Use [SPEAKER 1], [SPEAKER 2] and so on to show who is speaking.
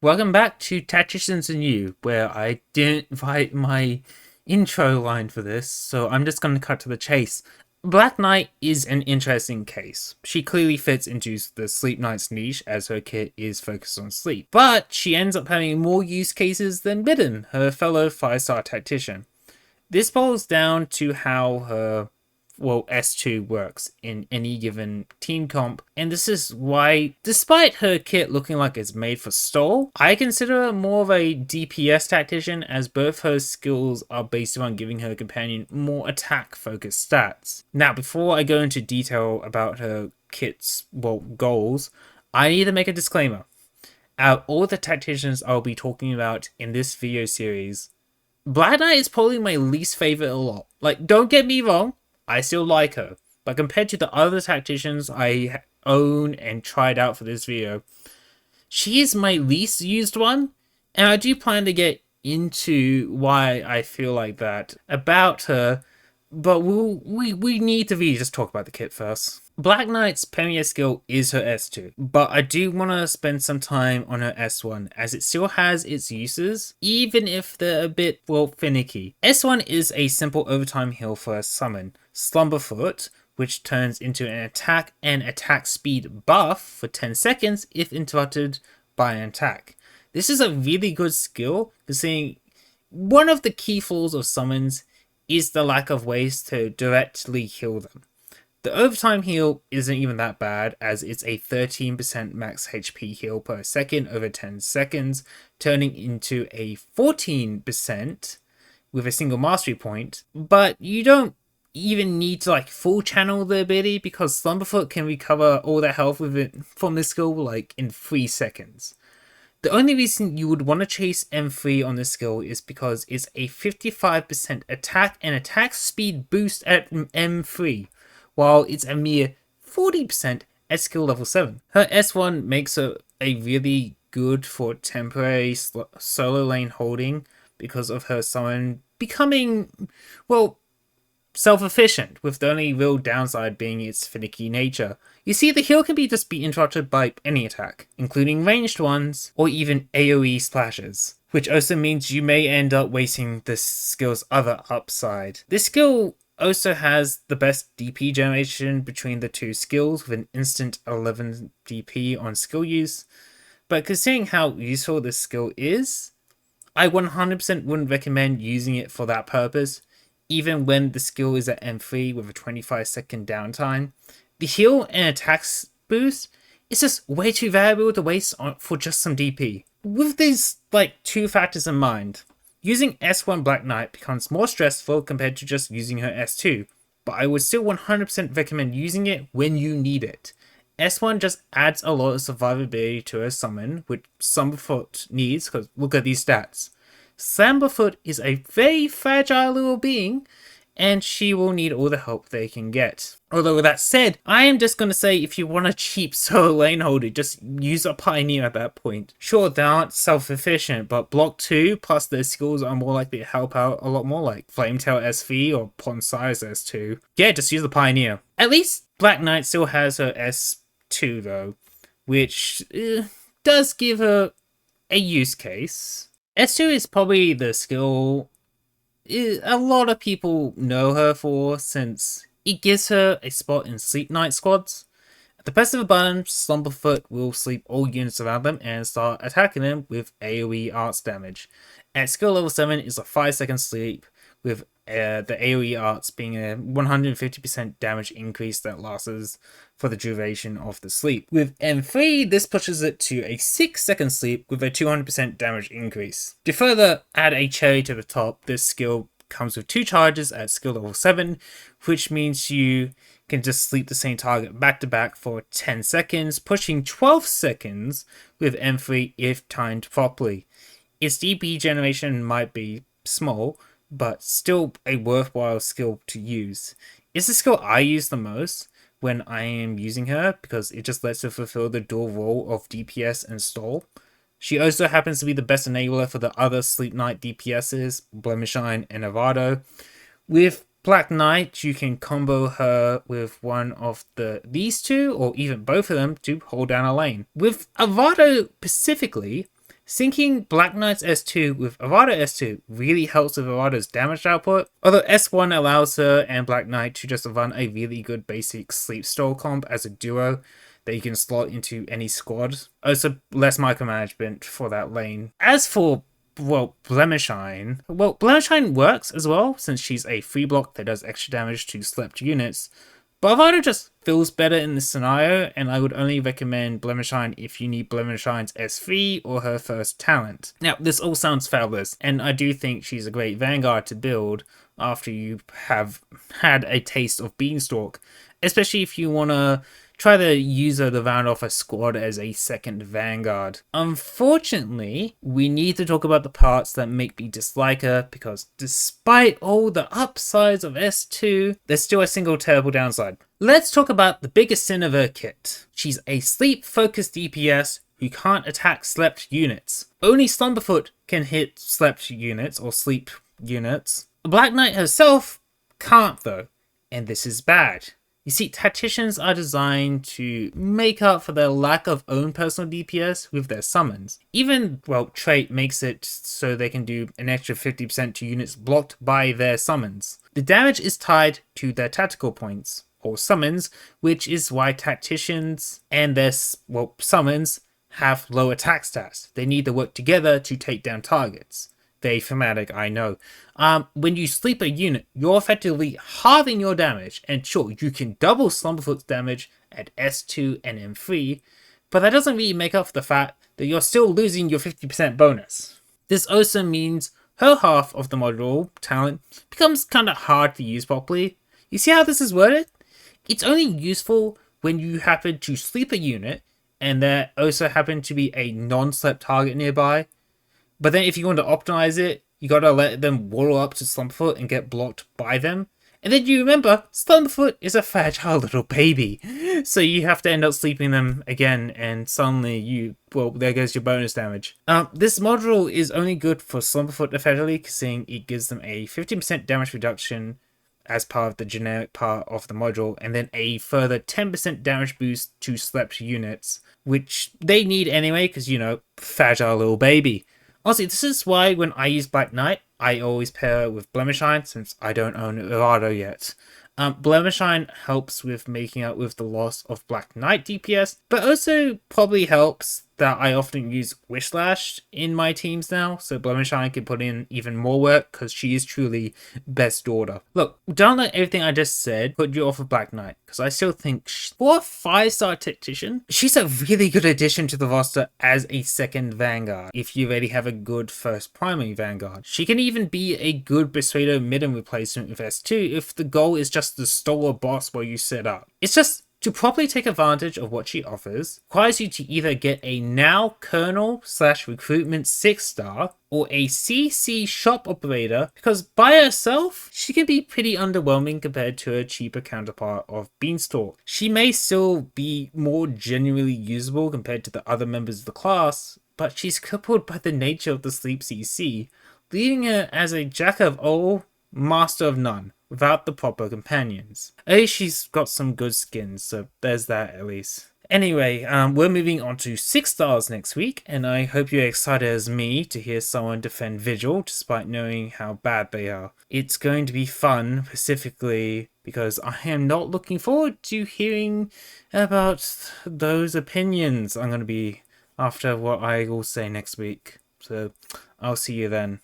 [SPEAKER 1] Welcome back to Tacticians and You, where I didn't write my intro line for this, so I'm just going to cut to the chase. Blacknight is an interesting case. She clearly fits into the Sleep Knight's niche as her kit is focused on sleep, but she ends up having more use cases than Bidden, her fellow 5-star tactician. This boils down to how her S2 works in any given team comp, and this is why, despite her kit looking like it's made for stall, I consider her more of a DPS tactician, as both her skills are based on giving her companion more attack focused stats. Now, before I go into detail about her kit's goals, I need to make a disclaimer. Out of all the tacticians I'll be talking about in this video series, Blacknight is probably my least favorite a lot. Like, don't get me wrong, I still like her, but compared to the other tacticians I own and tried out for this video, she is my least used one, and I do plan to get into why I feel like that about her, but we need to really just talk about the kit first. Blacknight's premier skill is her S2, but I do want to spend some time on her S1 as it still has its uses, even if they're a bit, finicky. S1 is a simple overtime heal for a summon, Slumberfoot, which turns into an attack and attack speed buff for 10 seconds if interrupted by an attack. This is a really good skill, considering one of the key flaws of summons is the lack of ways to directly heal them. The overtime heal isn't even that bad, as it's a 13% max HP heal per second over 10 seconds, turning into a 14% with a single mastery point, but you don't even need to full channel the ability, because Slumberfoot can recover all that health with it from this skill in 3 seconds. The only reason you would want to chase M3 on this skill is because it's a 55% attack and attack speed boost at M3, while it's a mere 40% at skill level 7. Her S1 makes her a really good for temporary solo lane holding because of her summon becoming, self-efficient, with the only real downside being its finicky nature. You see, the heal can just be interrupted by any attack, including ranged ones, or even AoE splashes, which also means you may end up wasting this skill's other upside. This skill also has the best DP generation between the two skills, with an instant 11 DP on skill use, but considering how useful this skill is, I 100% wouldn't recommend using it for that purpose, even when the skill is at M3 with a 25-second downtime. The heal and attacks boost is just way too valuable to waste for just some DP. With these two factors in mind, using S1 Blacknight becomes more stressful compared to just using her S2, but I would still 100% recommend using it when you need it. S1 just adds a lot of survivability to her summon, which Slumberfoot needs, because look at these stats. Slumberfoot is a very fragile little being, and she will need all the help they can get. Although with that said, I am just going to say, if you want a cheap solo lane holder, just use a Pioneer at that point. Sure, they aren't self-efficient, but block 2 plus their skills are more likely to help out a lot more, like Flametail SV or Ponsai's S2. Yeah, just use the Pioneer. At least Blacknight still has her S2 though, which does give her a use case. S2 is probably the skill a lot of people know her for, since it gives her a spot in Sleep Knight squads. At the press of a button, Slumberfoot will sleep all units around them and start attacking them with AoE arts damage. At skill level 7 is a 5-second sleep, with the AoE arts being a 150% damage increase that lasts for the duration of the sleep. With M3, this pushes it to a 6-second sleep with a 200% damage increase. To further add a cherry to the top, this skill comes with 2 charges at skill level 7, which means you can just sleep the same target back to back for 10 seconds, pushing 12 seconds with M3 if timed properly. Its DP generation might be small, but still a worthwhile skill to use. It's the skill I use the most when I am using her, because it just lets her fulfill the dual role of DPS and stall. She also happens to be the best enabler for the other Sleep Knight DPSs, Blemishine and Avado. With Blacknight, you can combo her with one of these two, or even both of them, to hold down a lane. With Avado specifically, Syncing Blacknight's S2 with Arado S2 really helps with Arado's damage output, although S1 allows her and Blacknight to just run a really good basic sleep stall comp as a duo that you can slot into any squad. Also, less micromanagement for that lane. As for Blemishine. Well, Blemishine works as well, since she's a free block that does extra damage to slept units. But Arado just feels better in this scenario, and I would only recommend Blemishine if you need Blemishine's S3 or her first talent. Now, this all sounds fabulous, and I do think she's a great Vanguard to build after you have had a taste of Beanstalk, especially if you want to try to use her to round off a squad as a second Vanguard. Unfortunately, we need to talk about the parts that make me dislike her, because despite all the upsides of S2, there's still a single terrible downside. Let's talk about the biggest sin of her kit. She's a sleep-focused DPS who can't attack slept units. Only Slumberfoot can hit slept units or sleep units. Black Knight herself can't though, and this is bad. You see, Tacticians are designed to make up for their lack of own personal DPS with their summons. Even, trait makes it so they can do an extra 50% to units blocked by their summons. The damage is tied to their tactical points, or summons, which is why Tacticians and their, summons have low attack stats. They need to work together to take down targets. Very thematic, I know. When you sleep a unit, you're effectively halving your damage, and sure, you can double Slumberfoot's damage at S2 and M3, but that doesn't really make up for the fact that you're still losing your 50% bonus. This also means her half of the module talent becomes kinda hard to use properly. You see how this is worded? It's only useful when you happen to sleep a unit, and there also happen to be a non-slept target nearby. But then if you want to optimize it, you gotta let them waddle up to Slumberfoot and get blocked by them. And then you remember, Slumberfoot is a fragile little baby. So you have to end up sleeping them again, and suddenly there goes your bonus damage. This module is only good for Slumberfoot effectively, seeing it gives them a 15% damage reduction as part of the generic part of the module, and then a further 10% damage boost to slept units, which they need anyway, because, fragile little baby. Honestly, this is why when I use Black Knight, I always pair her with Blemishine, since I don't own Arado yet. Blemishine helps with making up with the loss of Black Knight DPS, but also probably helps that I often use Wishlash in my teams now, so Blemishine can put in even more work because she is truly best daughter. Look, don't let everything I just said put you off of Black Knight, because I still think for a 5-star Tactician, she's a really good addition to the roster as a second Vanguard, if you already have a good first primary Vanguard. She can even be a good Persuader midden replacement with S2 if the goal is just to stall a boss while you set up. It's just, to properly take advantage of what she offers, requires you to either get a now Colonel/Recruitment 6-star or a CC Shop Operator, because by herself, she can be pretty underwhelming compared to her cheaper counterpart of Beanstalk. She may still be more genuinely usable compared to the other members of the class, but she's crippled by the nature of the Sleep CC, leaving her as a jack of all, master of none, without the proper companions. At least she's got some good skins, so there's that at least. Anyway, we're moving on to 6 stars next week, and I hope you're excited as me to hear someone defend Vigil despite knowing how bad they are. It's going to be fun, specifically because I am not looking forward to hearing about those opinions I'm going to be after what I will say next week. So I'll see you then.